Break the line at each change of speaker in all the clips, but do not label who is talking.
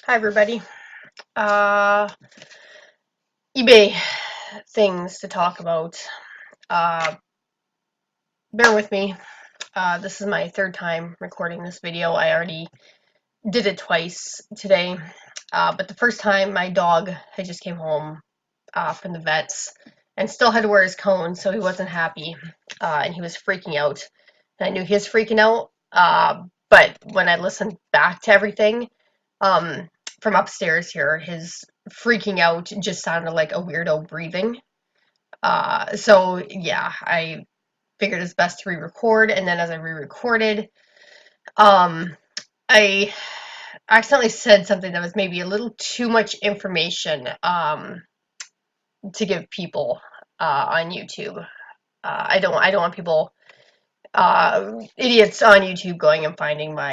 Hi, everybody. Uh, eBay things to talk about. Uh, Bear with me. This is my third time recording this video. I already did it twice today. But the first time, my dog had just came home from the vets and still had to wear his cone, so he wasn't happy. And he was freaking out. And I knew he was freaking out. But when I listened back to everything, um, from upstairs here, his freaking out just sounded like a weirdo breathing. So yeah, I figured it's best to re-record, and then as I re-recorded, um, I accidentally said something that was maybe a little too much information to give people on YouTube. I don't want people idiots on YouTube going and finding my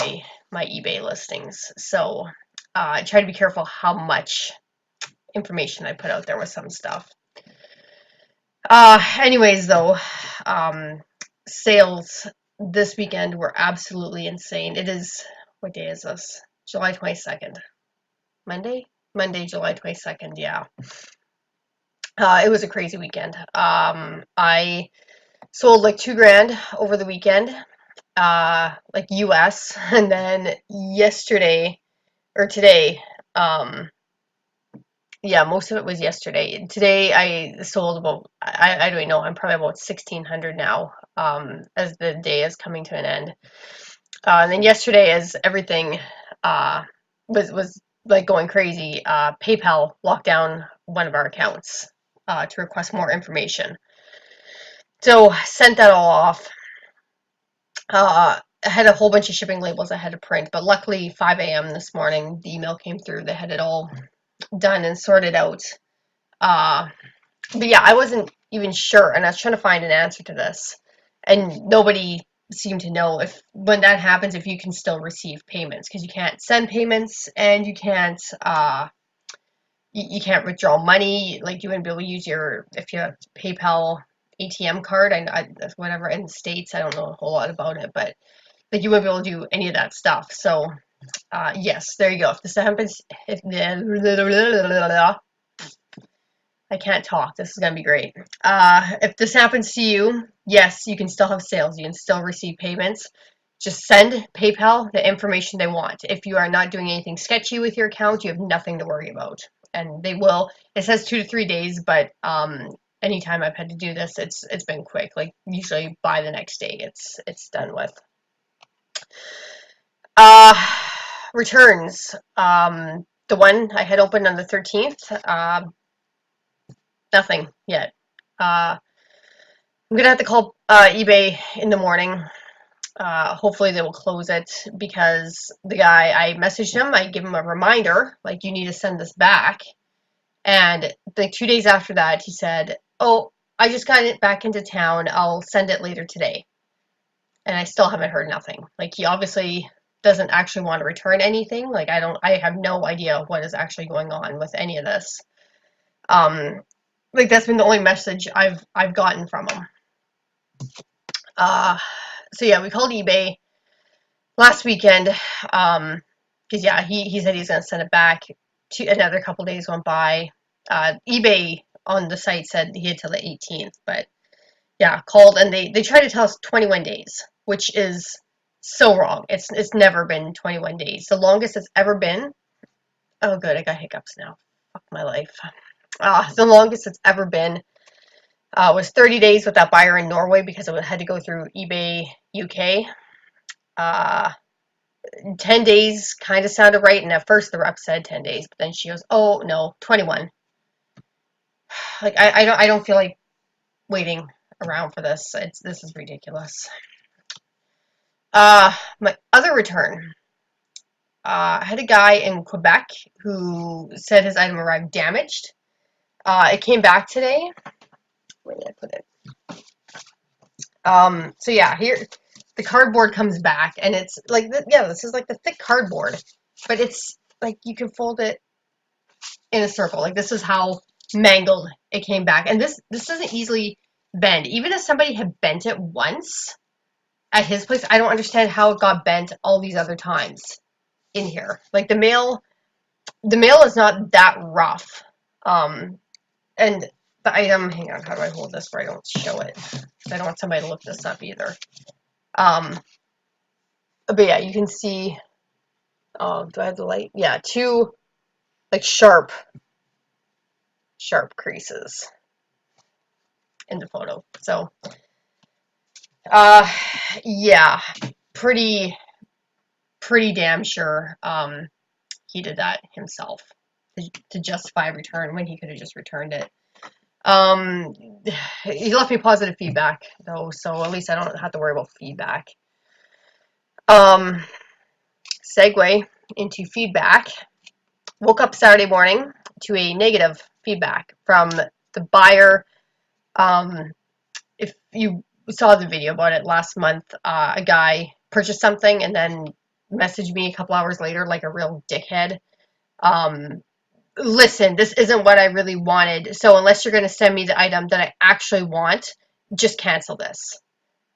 eBay listings. So I try to be careful how much information I put out there with some stuff. Anyways, though, um, sales this weekend were absolutely insane. It is, what day is this? July 22nd. Monday? Monday, July 22nd, yeah. It was a crazy weekend. I sold like 2 grand over the weekend, like US, and then yesterday, or today, um, yeah, most of it was yesterday. Today I sold about, I don't know, I'm probably about 1,600 now, as the day is coming to an end. And then yesterday, as everything uh, was like going crazy, PayPal locked down one of our accounts to request more information. So sent that all off. I had a whole bunch of shipping labels I had to print, but luckily 5 a.m. this morning the email came through. They had it all done and sorted out. Uh, But yeah, I wasn't even sure, and I was trying to find an answer to this, and nobody seemed to know if when that happens if you can still receive payments because you can't send payments and you can't withdraw money. Like you wouldn't be able to use your if you have PayPal ATM card and whatever in the States. I don't know a whole lot about it, but like you wouldn't be able to do any of that stuff. So yes, there you go. If this happens, if I can't talk. This is going to be great. If this happens to you, yes, you can still have sales. You can still receive payments. Just send PayPal the information they want. If you are not doing anything sketchy with your account, you have nothing to worry about. And they will. It says 2 to 3 days, but anytime I've had to do this, it's been quick. Like usually by the next day, it's done with. Uh, Returns. The one I had opened on the 13th. Nothing yet. I'm gonna have to call eBay in the morning. Hopefully they will close it because the guy I messaged him, I give him a reminder like you need to send this back, and like 2 days after that he said, "Oh, I just got it back into town. I'll send it later today," and I still haven't heard nothing. Like he obviously doesn't actually want to return anything. Like I have no idea what is actually going on with any of this. Um, like that's been the only message I've gotten from him. Uh, so yeah, we called eBay last weekend. Because yeah, he said he's gonna send it back. Another couple days went by. eBay on the site said he had till the 18th, but yeah, called and they tried to tell us 21 days, which is so wrong. It's never been 21 days. The longest it's ever been. Oh, good, I got hiccups now. Fuck my life. The longest it's ever been was 30 days with that buyer in Norway because it had to go through eBay UK. Uh, 10 days kind of sounded right, and at first the rep said 10 days, but then she goes, "Oh no, 21." Like I don't feel like waiting around for this. This is ridiculous. My other return. I had a guy in Quebec who said his item arrived damaged. It came back today. Where did I put it? So yeah, here the cardboard comes back, and it's like yeah, this is like the thick cardboard, but it's like you can fold it in a circle. Like this is how mangled it came back, and this doesn't easily bend. Even if somebody had bent it once at his place, I don't understand how it got bent all these other times in here. Like the mail, the mail is not that rough. And the item, hang on, how do I hold this where I don't show it? I don't want somebody to look this up either. But yeah, you can see, do I have the light? Yeah, two like sharp creases in the photo. So, yeah, pretty damn sure he did that himself to justify a return when he could have just returned it. He left me positive feedback though, so at least I don't have to worry about feedback. Segue into feedback. Woke up Saturday morning to a negative feedback from the buyer. If you saw the video about it last month, a guy purchased something and then messaged me a couple hours later like a real dickhead. Listen, this isn't what I really wanted, so unless you're going to send me the item that I actually want, just cancel this.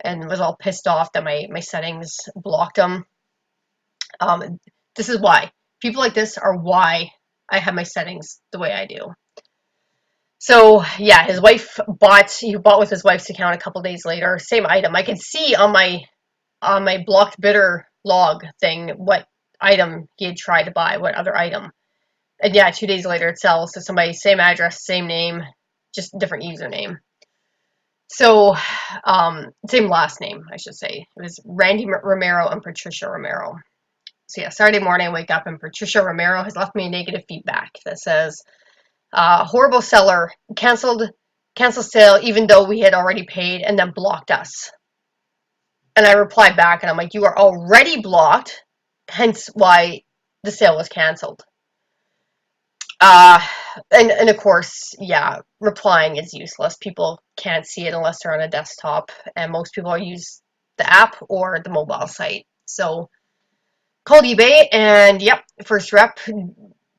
And was all pissed off that my settings blocked him. This is why. People like this are why I have my settings the way I do. So yeah, he bought with his wife's account a couple days later, same item. I can see on my blocked bidder log thing what item he had tried to buy, what other item. And yeah, 2 days later it sells to somebody, same address, same name, just different username. So, same last name, I should say. It was Randy Romero and Patricia Romero. So yeah, Saturday morning I wake up and Patricia Romero has left me a negative feedback that says, horrible seller, cancel sale even though we had already paid and then blocked us. And I replied back and I'm like, you are already blocked, hence why the sale was canceled. Uh, and of course, yeah, replying is useless. People can't see it unless they're on a desktop, and most people use the app or the mobile site. So called eBay, and yep, first rep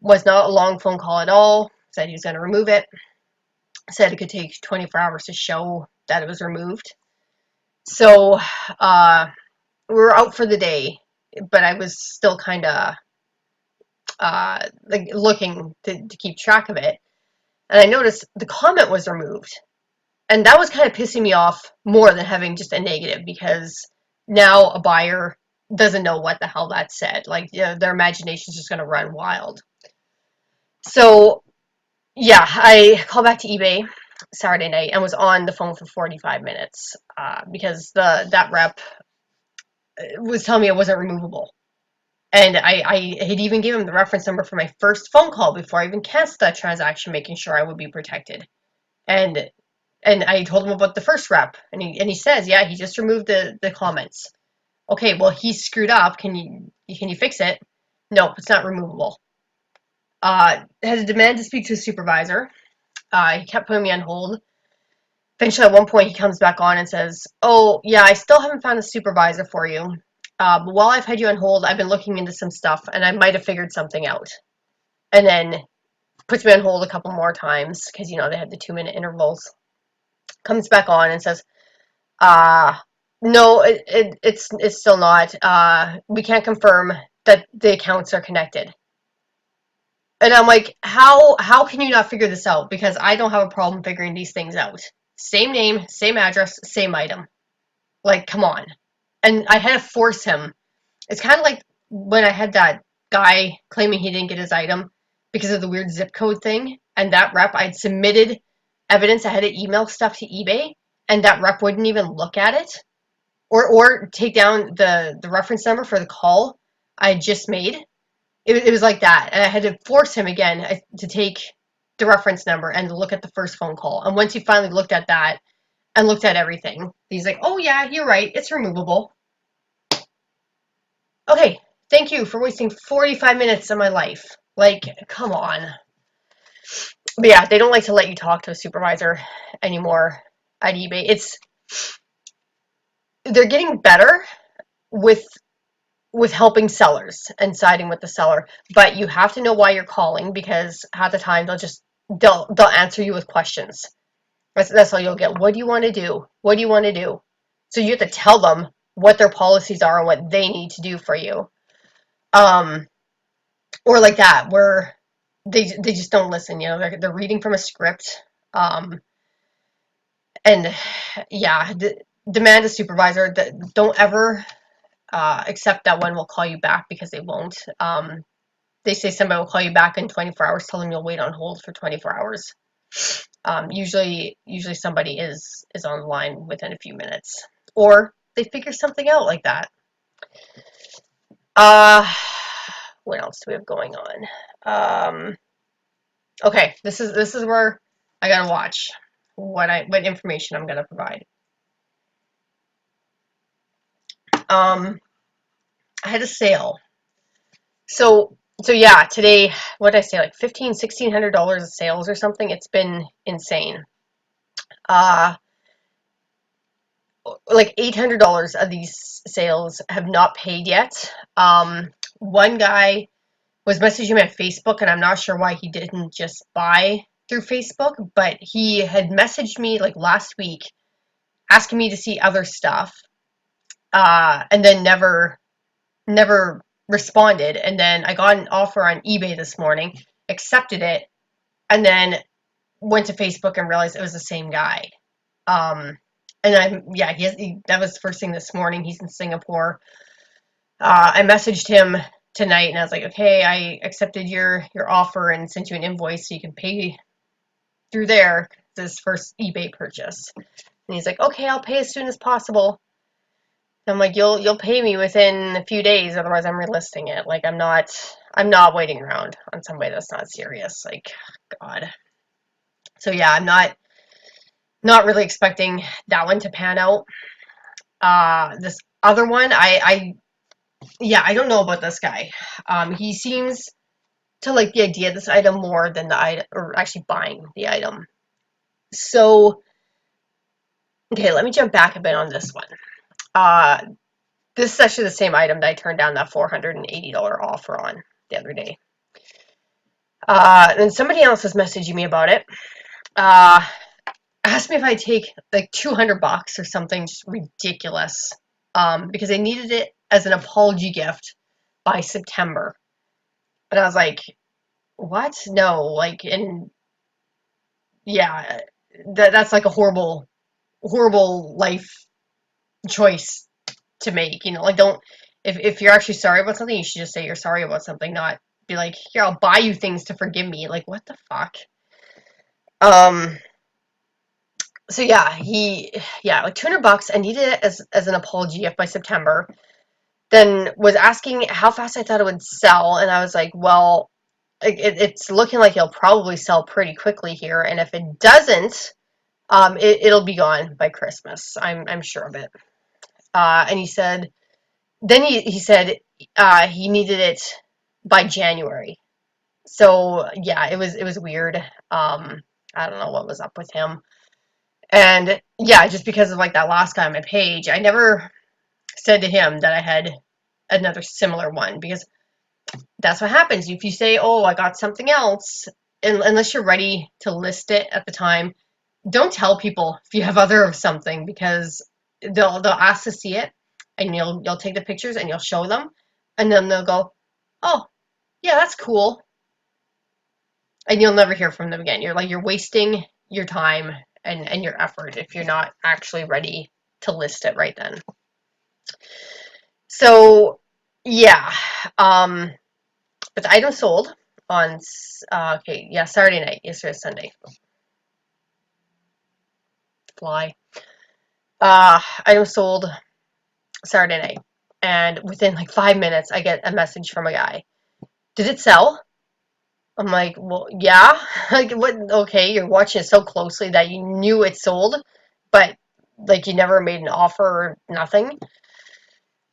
was not a long phone call at all. Said he was going to remove it. Said it could take 24 hours to show that it was removed. So we were out for the day, but I was still kind of like looking to keep track of it. And I noticed the comment was removed. And that was kind of pissing me off more than having just a negative, because now a buyer doesn't know what the hell that said. Like, you know, their imagination is just going to run wild. So, yeah, I called back to eBay Saturday night and was on the phone for 45 minutes because that rep was telling me it wasn't removable. And I had even given him the reference number for my first phone call before I even canceled that transaction, making sure I would be protected. And I told him about the first rep, and he says, yeah, he just removed the comments. Okay, well, he screwed up. Can you fix it? No, it's not removable. Had a demand to speak to a supervisor. He kept putting me on hold. Eventually, at one point, he comes back on and says, oh, yeah, I still haven't found a supervisor for you. But while I've had you on hold, I've been looking into some stuff, and I might have figured something out. And then puts me on hold a couple more times, because, you know, they had the 2-minute intervals. Comes back on and says, no, it's still not. We can't confirm that the accounts are connected. And I'm like, how can you not figure this out? Because I don't have a problem figuring these things out. Same name, same address, same item. Like, come on. And I had to force him. It's kind of like when I had that guy claiming he didn't get his item because of the weird zip code thing. And that rep, I'd submitted evidence. I had to email stuff to eBay, and that rep wouldn't even look at it or take down the reference number for the call I had just made. It was like that, and I had to force him again to take the reference number and look at the first phone call. And once he finally looked at that and looked at everything, he's like, "Oh yeah, you're right. It's removable." Okay, thank you for wasting 45 minutes of my life. Like, come on. But yeah, they don't like to let you talk to a supervisor anymore at eBay. They're getting better with helping sellers and siding with the seller, but you have to know why you're calling, because half the time they'll answer you with questions. That's all you'll get. What do you want to do? What do you want to do? So you have to tell them what their policies are and what they need to do for you. Or like that, where they just don't listen. They're reading from a script. And yeah, demand a supervisor that don't ever accept that one will call you back, because they won't. They say somebody will call you back in 24 hours. Tell them you'll wait on hold for 24 hours. Usually somebody is on the line within a few minutes, or they figure something out like that. Uh, what else do we have going on? Okay, this is where I gotta watch what information I'm gonna provide. I had a sale. So yeah, today, what did I say, like $1,500-$1,600 of sales or something? It's been insane. Uh, like $800 of these sales have not paid yet. One guy was messaging me on Facebook, and I'm not sure why he didn't just buy through Facebook, but he had messaged me like last week asking me to see other stuff, and then never responded. And then I got an offer on eBay this morning, accepted it, and then went to Facebook and realized it was the same guy. Um, and yeah, that was the first thing this morning. He's in Singapore. I messaged him tonight, and I was like, okay, I accepted your offer and sent you an invoice so you can pay through there. This first eBay purchase. And he's like, okay, I'll pay as soon as possible. I'm like, you'll pay me within a few days, otherwise I'm relisting it. Like, I'm not waiting around on somebody that's not serious. Like, God. So yeah, I'm not really expecting that one to pan out. This other one, I don't know about this guy. He seems to like the idea of this item more than the item, or actually buying the item. So, okay, let me jump back a bit on this one. Uh, this is actually the same item that I turned down that $480 offer on the other day. And somebody else was messaging me about it. Uh, asked me if I'd take like $200 or something just ridiculous, because they needed it as an apology gift by September. And I was like, what? No, like, and yeah, that's like a horrible life choice to make. Like, don't, if you're actually sorry about something, you should just say you're sorry about something, not be like, here, I'll buy you things to forgive me. Like, what the fuck? Um, so yeah, like $200. I needed it as an apology gift by September. Then was asking how fast I thought it would sell, and I was like, well, it's looking like it'll probably sell pretty quickly here, and if it doesn't, it'll be gone by Christmas. I'm sure of it. And he said he needed it by January. So yeah, it was weird. I don't know what was up with him. And yeah, just because of like that last guy on my page, I never said to him that I had another similar one, because that's what happens. If you say, oh, I got something else, unless you're ready to list it at the time, don't tell people if you have other of something, because they'll ask to see it, and you'll take the pictures and you'll show them, and then they'll go, oh, yeah, that's cool, and you'll never hear from them again. You're wasting your time and your effort if you're not actually ready to list it right then. So yeah, but the item sold on Saturday night. Yesterday, Sunday. Fly. Item sold Saturday night, and within like 5 minutes, I get a message from a guy. Did it sell? I'm like, well, yeah. Like, what? Okay, you're watching it so closely that you knew it sold, but like you never made an offer or nothing.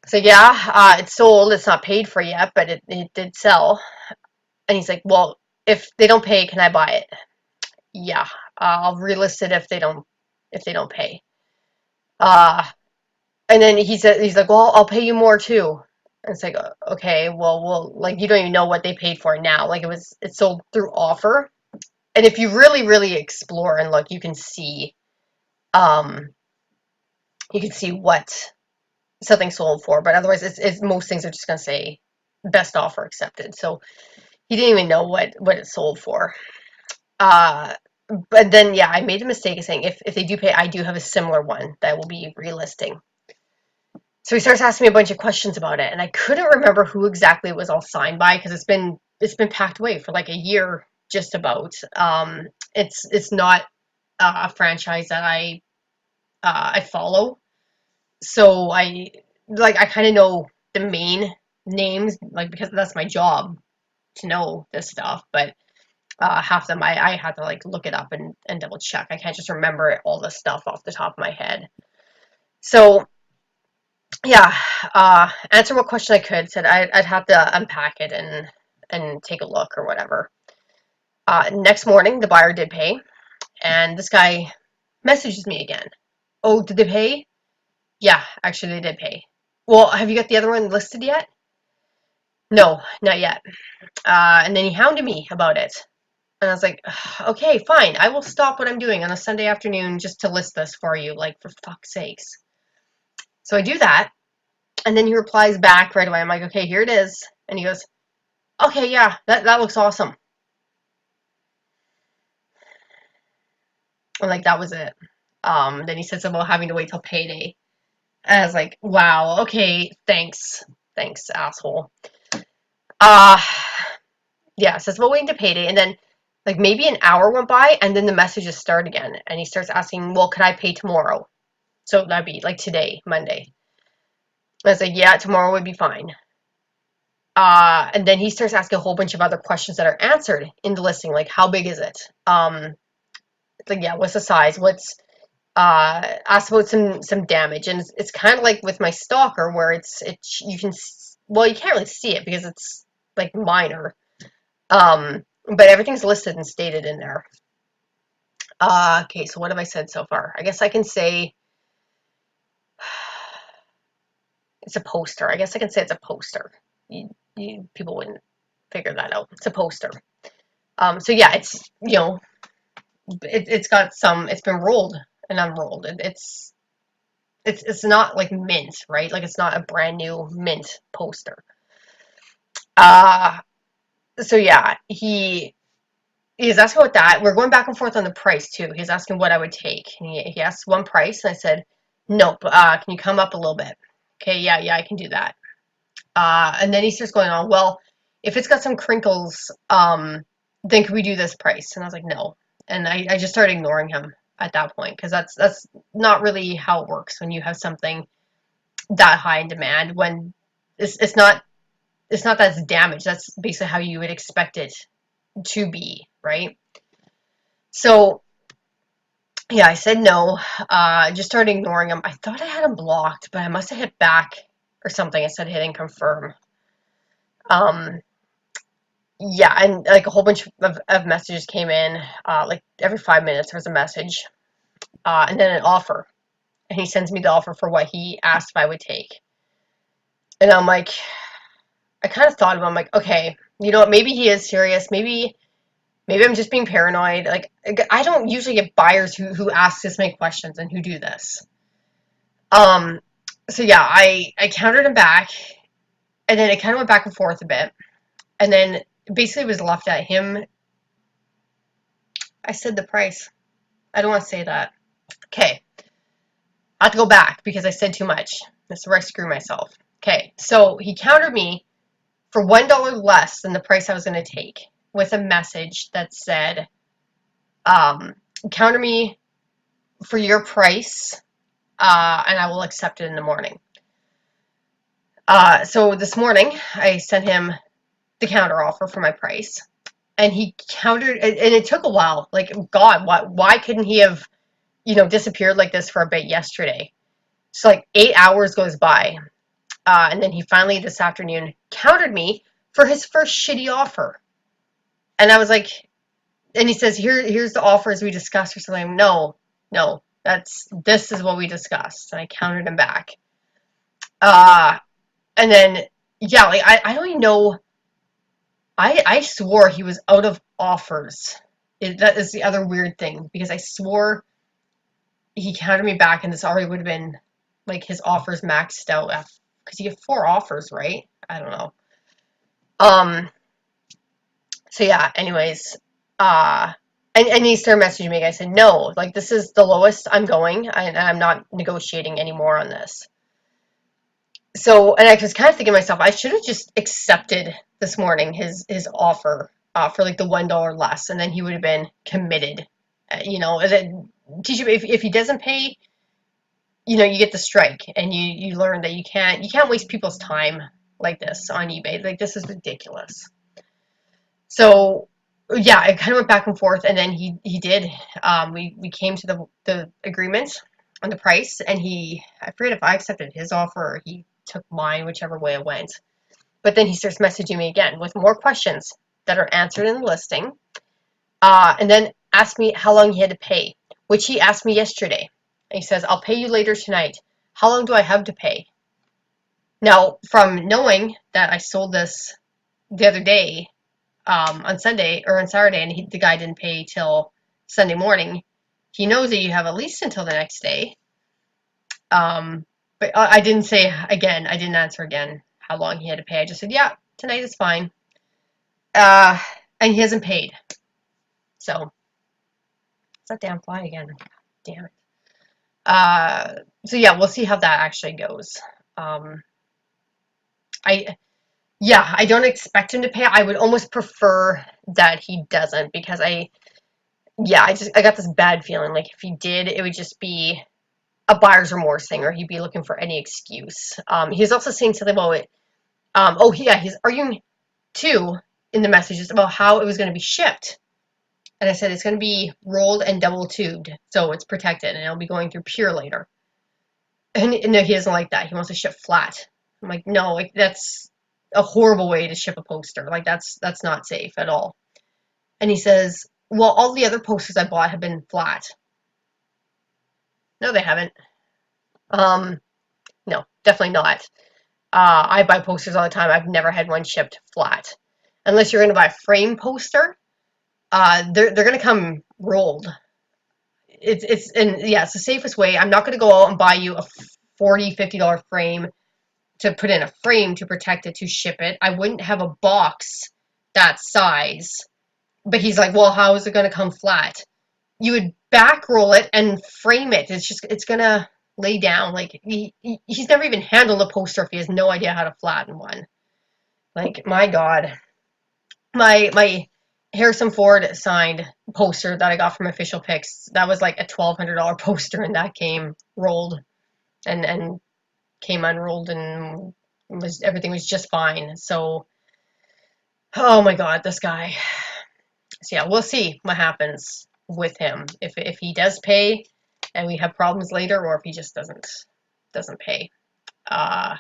So yeah, it's sold. It's not paid for yet, but it did sell. And he's like, well, if they don't pay, can I buy it? Yeah, I'll relist it if they don't pay. Uh, and then he's like, well, I'll pay you more too. And it's like, okay, well, like you don't even know what they paid for it now. Like it's sold through offer. And if you really, really explore and look, um, you can see what something sold for. But otherwise, it's most things are just gonna say best offer accepted. So He didn't even know what it sold for. Uh, but then yeah, I made the mistake of saying if they do pay, I do have a similar one that will be relisting. So he starts asking me a bunch of questions about it, and I couldn't remember who exactly it was all signed by because it's been packed away for like a year, just about. It's not a franchise that I follow, so I kind of know the main names, like because that's my job to know this stuff, but half of them I had to like look it up and double check. I can't just remember all the stuff off the top of my head. So yeah, answer what question I could. Said I'd have to unpack it and take a look or whatever. Next morning, the buyer did pay, and this guy messages me again. Oh, did they pay? Yeah, actually, they did pay. Well, have you got the other one listed yet? No, not yet. And then he hounded me about it. And I was like, okay, fine. I will stop what I'm doing on a Sunday afternoon just to list this for you, like, for fuck's sakes. So I do that. And then he replies back right away. I'm like, okay, here it is. And he goes, okay, yeah, that looks awesome. And like, that was it. Then he said something about having to wait till payday. And I was like, wow, okay, thanks. Thanks, asshole. Uh, yeah, so it's about waiting to payday. And then, like, maybe an hour went by, and then the messages start again. And he starts asking, well, could I pay tomorrow? So that'd be like today, Monday. I was like, yeah, tomorrow would be fine. And then he starts asking a whole bunch of other questions that are answered in the listing, like how big is it? It's like, yeah, what's the size? What's asked about some damage, and it's kind of like with my stalker where it's you can, well, you can't really see it because it's like minor, but everything's listed and stated in there. Okay, so what have I said so far? I guess I can say it's a poster. I guess I can say it's a poster. People wouldn't figure that out. It's a poster. So yeah, it's got some. It's been rolled and unrolled. It's not like mint, right? Like it's not a brand new mint poster. Uh so yeah, he's asking about that. We're going back and forth on the price too. He's asking what I would take. And he asked one price, and I said, nope. Can you come up a little bit? Okay, yeah, I can do that. And then he starts going on. Well, if it's got some crinkles, then can we do this price? And I was like, no. And I just started ignoring him at that point because that's not really how it works when you have something that high in demand. When it's not that it's damaged. That's basically how you would expect it to be, right? So yeah, I said no. Just started ignoring him. I thought I had him blocked, but I must have hit back or something. I said hitting confirm. Um, yeah, and like a whole bunch of messages came in. Like every 5 minutes there was a message, and then an offer. And he sends me the offer for what he asked if I would take. And I'm like, I kind of thought of him. I'm like, okay, you know what? Maybe he is serious. Maybe I'm just being paranoid. Like I don't usually get buyers who ask this many questions and who do this. Um, so yeah, I countered him back, and then it kind of went back and forth a bit, and then basically was left at him. I said the price. I don't want to say that. Okay, I have to go back because I said too much. That's where I screw myself. Okay, so he countered me for $1 less than the price I was going to take with a message that said, um, counter me for your price, and I will accept it in the morning. So this morning, I sent him the counter offer for my price, and he countered, and it took a while. Like, God, why couldn't he have, disappeared like this for a bit yesterday? So like 8 hours goes by, and then he finally this afternoon countered me for his first shitty offer. And I was like, and he says, here's the offers we discussed or something. No, no, this is what we discussed. And I countered him back. Uh, and then, yeah, like, I don't even know. I swore he was out of offers. That is the other weird thing because I swore he countered me back and this already would have been like his offers maxed out because you get 4 offers, right? I don't know. Um, So yeah, anyways, uh, and he started messaging me. I said, no, like this is the lowest I'm going, and I'm not negotiating anymore on this. So, and I was kind of thinking to myself, I should have just accepted this morning his offer for like the $1 less, and then he would have been committed. You know, and then teach him if he doesn't pay, you know, you get the strike, and you learn that you can't waste people's time like this on eBay. Like this is ridiculous. So yeah, I kind of went back and forth, and then he did. We came to the agreement on the price, and I forget if I accepted his offer or he took mine, whichever way it went. But then he starts messaging me again with more questions that are answered in the listing, and then asked me how long he had to pay, which he asked me yesterday. And he says, "I'll pay you later tonight. How long do I have to pay?" Now, from knowing that I sold this the other day, on Sunday or on Saturday, and the guy didn't pay till Sunday morning. He knows that you have at least until the next day. But I didn't say again. I didn't answer again how long he had to pay. I just said, yeah, tonight is fine. Uh, and he hasn't paid. So it's that damn fly again. Damn it. So yeah, we'll see how that actually goes. Um, I yeah, I don't expect him to pay. I would almost prefer that he doesn't because yeah, I got this bad feeling like if he did, it would just be a buyer's remorse thing, or he'd be looking for any excuse. He's also saying something about it. Oh yeah, he's arguing too in the messages about how it was going to be shipped, and I said it's going to be rolled and double tubed, so it's protected, and it'll be going through Pure later. And no, he doesn't like that. He wants to ship flat. I'm like, no, like that's a horrible way to ship a poster. Like that's not safe at all. And he says, well, all the other posters I bought have been flat. No, they haven't. Um, no, definitely not. I buy posters all the time. I've never had one shipped flat. Unless you're going to buy a frame poster, they're going to come rolled. And yeah, it's the safest way. I'm not going to go out and buy you a $40, $50 frame to put in a frame to protect it to ship it. I wouldn't have a box that size. But he's like, well, how is it going to come flat? You would back roll it and frame it. It's going to lay down. Like he's never even handled a poster if he has no idea how to flatten one. Like my God, my Harrison Ford signed poster that I got from Official Pics, that was like a $1,200 poster, and that came rolled and came unrolled, and everything was just fine. So, oh my God, this guy. So yeah, we'll see what happens with him if he does pay, and we have problems later, or if he just doesn't pay. Uh,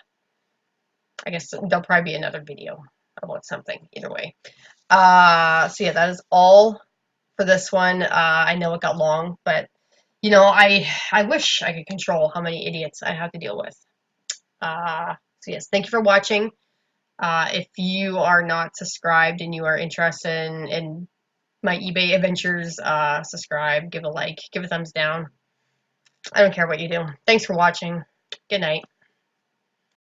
I guess there'll probably be another video about something. Either way. So yeah, that is all for this one. I know it got long, but you know, I wish I could control how many idiots I have to deal with. So yes, thank you for watching. If you are not subscribed and you are interested in my eBay adventures, subscribe, give a like, give a thumbs down. I don't care what you do. Thanks for watching. Good night.